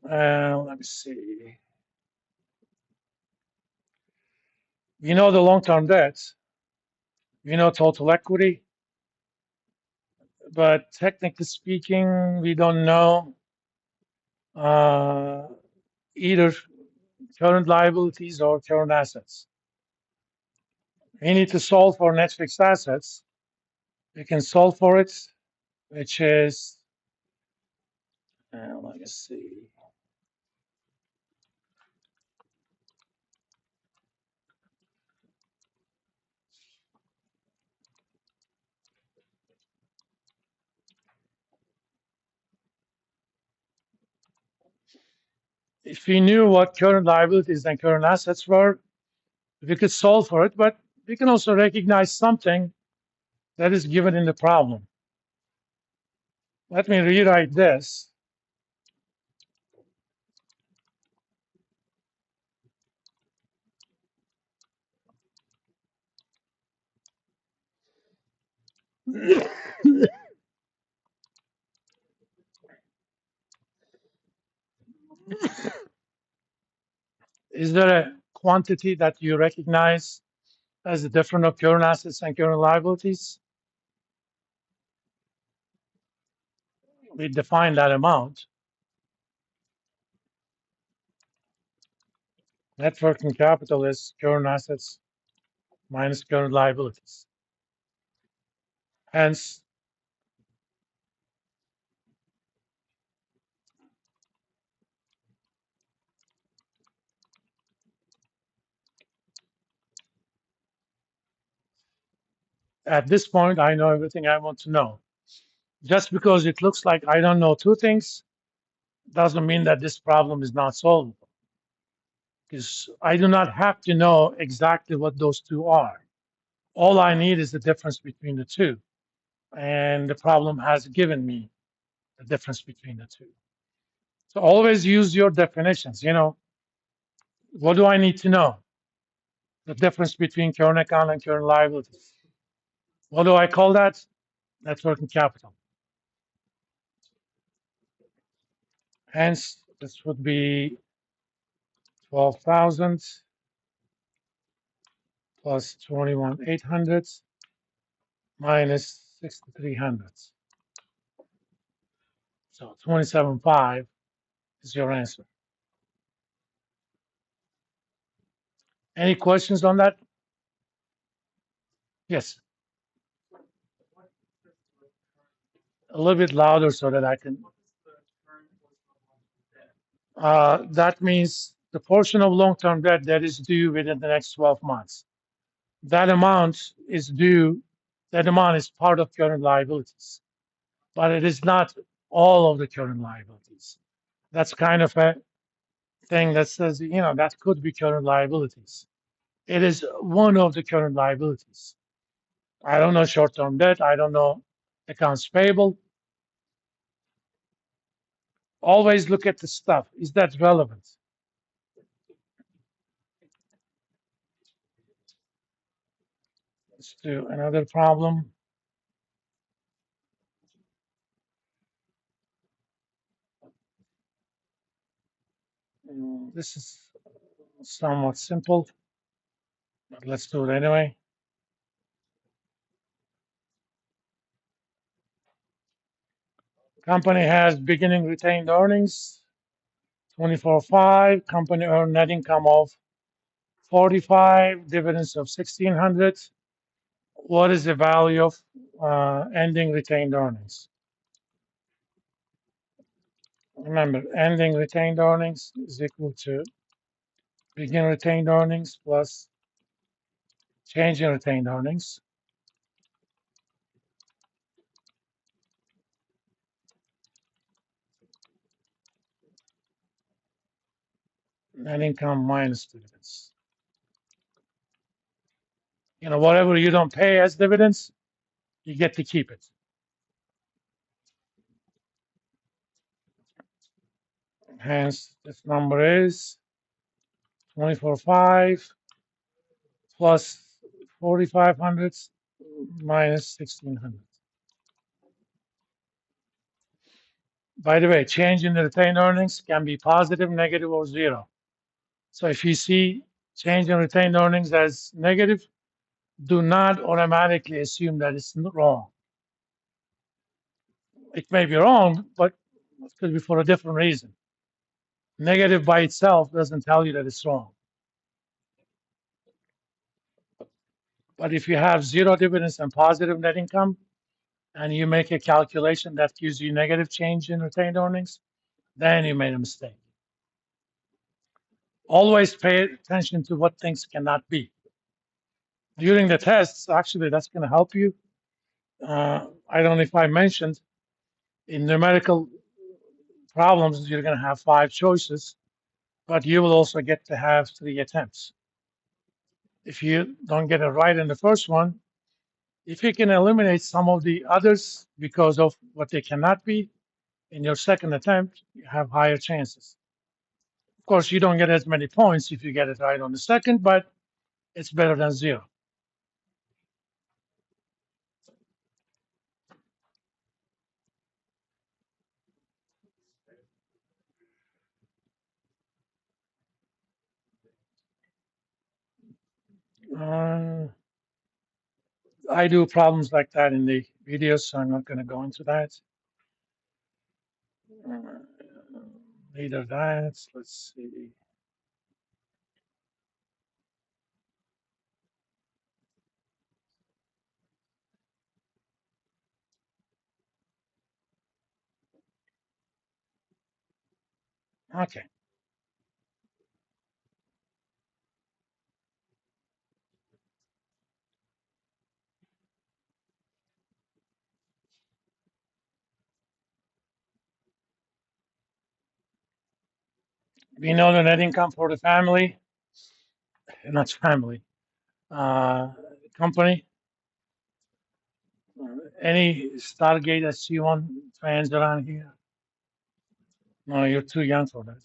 Let me see. You know the long-term debts, you know total equity, but technically speaking, we don't know uh, either current liabilities or current assets. We need to solve for net fixed assets. We can solve for it, which is, let me see. If we knew what current liabilities and current assets were, we could solve for it, but we can also recognize something that is given in the problem. Let me rewrite this. Is there a quantity that you recognize as the difference of current assets and current liabilities? We define that amount. Net working capital is current assets minus current liabilities. Hence, at this point, I know everything I want to know. Just because it looks like I don't know two things doesn't mean that this problem is not solvable. Because I do not have to know exactly what those two are. All I need is the difference between the two. And the problem has given me the difference between the two. So always use your definitions. What do I need to know? The difference between current account and current liabilities. What do I call that? Net working capital. Hence, this would be 12,000 plus 21,800 minus 6,300. So 27.5 is your answer. Any questions on that? Yes. A little bit louder so that I can. That means the portion of long-term debt that is due within the next 12 months. That amount is due, that amount is part of current liabilities, but it is not all of the current liabilities. That's kind of a thing that says, that could be current liabilities. It is one of the current liabilities. I don't know short-term debt. I don't know accounts payable. Always look at the stuff. Is that relevant? Let's do another problem. This is somewhat simple, but let's do it anyway. Company has beginning retained earnings, 24.5. Company earned net income of 45, dividends of 1,600. What is the value of ending retained earnings? Remember, ending retained earnings is equal to begin retained earnings plus change in retained earnings. Net income minus dividends. Whatever you don't pay as dividends, you get to keep it. Hence, this number is 24.5 plus 4,500 minus 1,600. By the way, change in the retained earnings can be positive, negative, or zero. So if you see change in retained earnings as negative, do not automatically assume that it's wrong. It may be wrong, but it could be for a different reason. Negative by itself doesn't tell you that it's wrong. But if you have zero dividends and positive net income, and you make a calculation that gives you negative change in retained earnings, then you made a mistake. Always pay attention to what things cannot be. During the tests, actually, that's going to help you. I don't know if I mentioned, in numerical problems, you're going to have 5 choices, but you will also get to have 3 attempts. If you don't get it right in the first one, if you can eliminate some of the others because of what they cannot be, in your second attempt, you have higher chances. Of course, you don't get as many points if you get it right on the second, but it's better than zero. Uh, I do problems like that in the videos, so I'm not going to go into that. Uh, Either that, let's see. Okay. We know the net income for the family, not family, uh, company. Any Stargate SG1 fans around here? No, you're too young for that.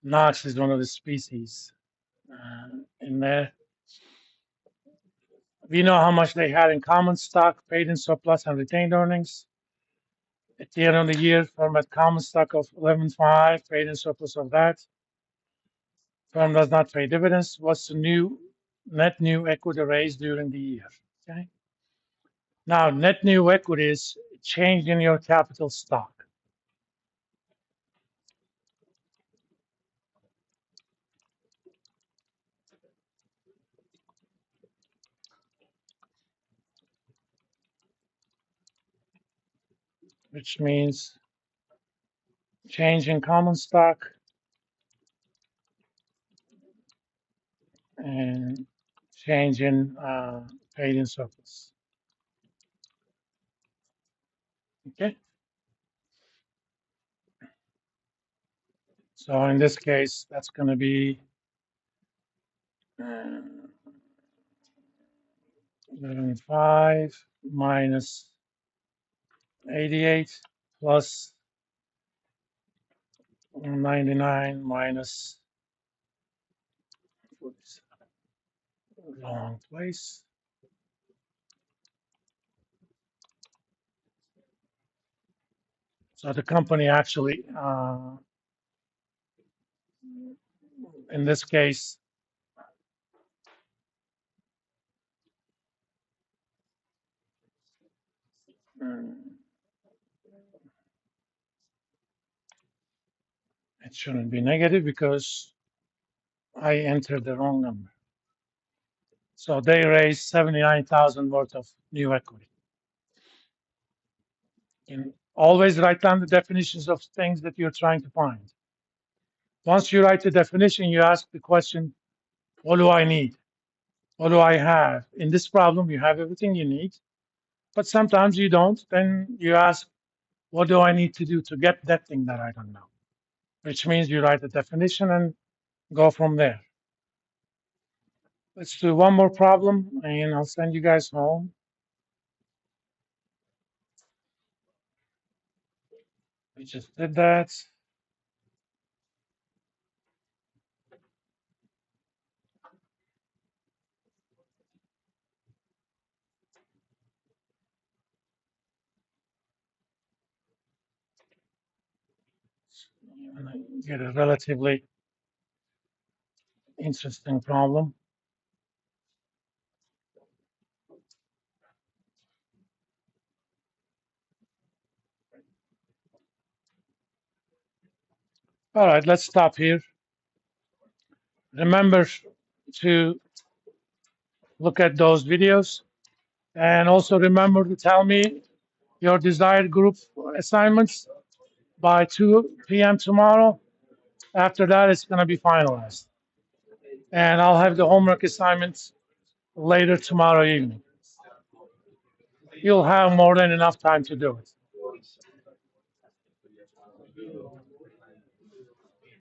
Knox is one of the species in there. We know how much they had in common stock, paid in surplus, and retained earnings. At the end of the year, firm had common stock of 11.5, paid in surplus of that. Firm does not pay dividends. What's the net new equity raised during the year? Okay. Now, net new equity is change in your capital stock, which means change in common stock and change in paid in surplus. Okay. So in this case, that's going to be 11.5 minus 88 plus 99 minus wrong place. So the company actually, in this case, it shouldn't be negative because I entered the wrong number. So they raised 79,000 worth of new equity. And always write down the definitions of things that you're trying to find. Once you write the definition, you ask the question, what do I need? What do I have? In this problem, you have everything you need, but sometimes you don't. Then you ask, what do I need to do to get that thing that I don't know? Which means you write the definition and go from there. Let's do one more problem and I'll send you guys home. We just did that. And I get a relatively interesting problem. All right, let's stop here. Remember to look at those videos, and also remember to tell me your desired group assignments by 2 p.m. tomorrow. After that, it's going to be finalized. And I'll have the homework assignments later tomorrow evening. You'll have more than enough time to do it.